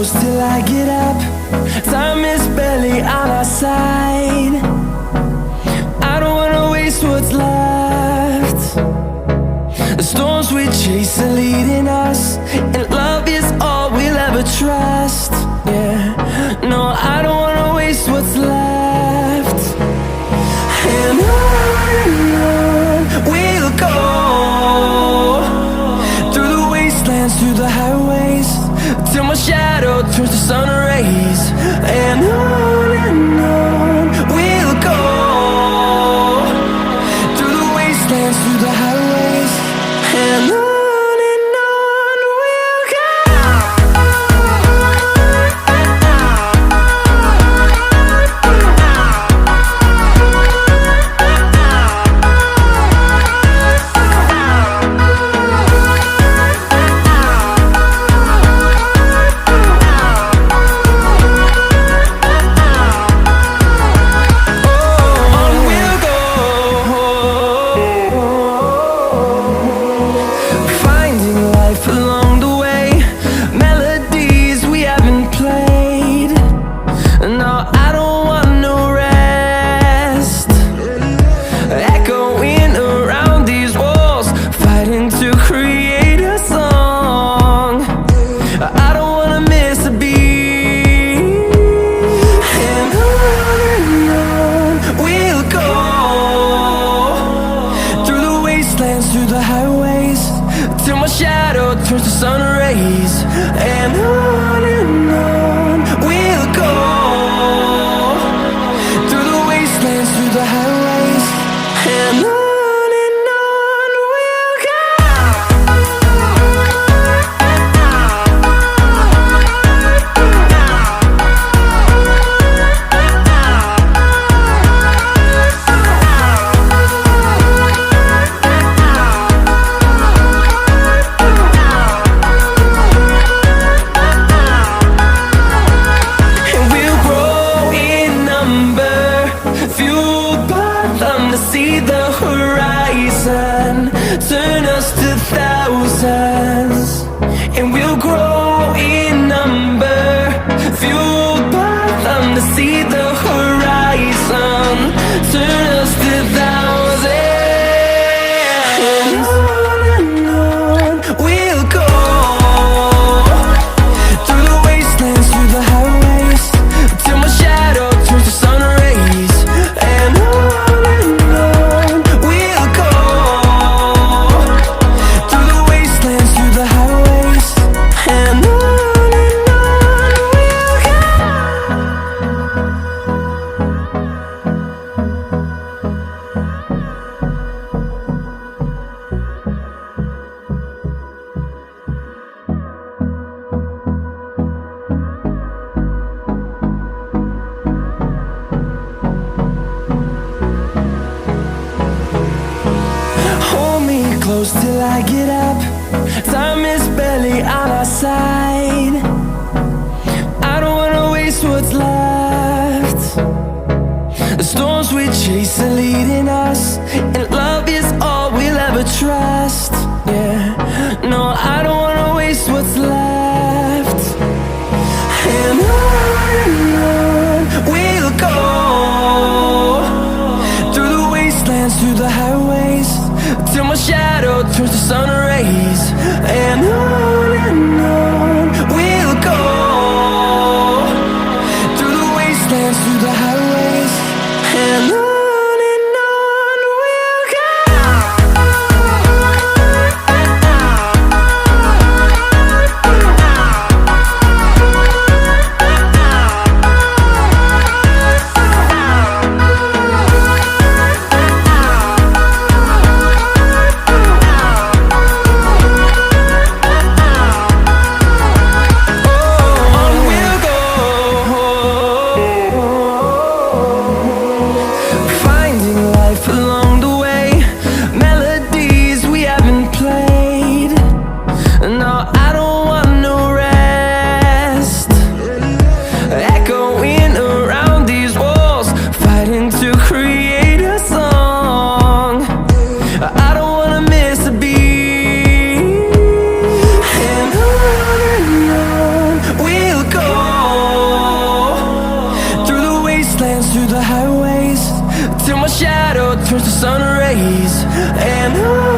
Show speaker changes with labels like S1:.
S1: close till I get up. Time is barely on our side. I don't wanna waste what's left. The storms we chase are leading us, and love is all we'll ever trust. Yeah, no, I don't wanna waste what's left. And on we'll go, through the wastelands, through the highways, till my shadow turns to sun rays. And on we'll go, through the wastelands, through the highways, and on we'll go. Through the highways, till my shadow turns to sun rays. And on we'll go, through the wastelands, through the highways, and on we'll go. See the horizon, turn us to thousands, and we'll grow in number, fueled by them to see the horizon, turn us to thousands. And on we'll go, through the wastelands, through the highways, till my shadow turns to sun rays. And close till I get up. Time is barely on our side. I don't wanna waste what's left. The storms we chase are leading us, and love is all we'll ever trust. Yeah, no, I don't wanna waste what's left. And on we'll go, through the wastelands, through the highways, till my shadow turns to sun rays. And on we'll go, through the wastelands, through the highways, and on we'll go. shadow turns to sun rays, and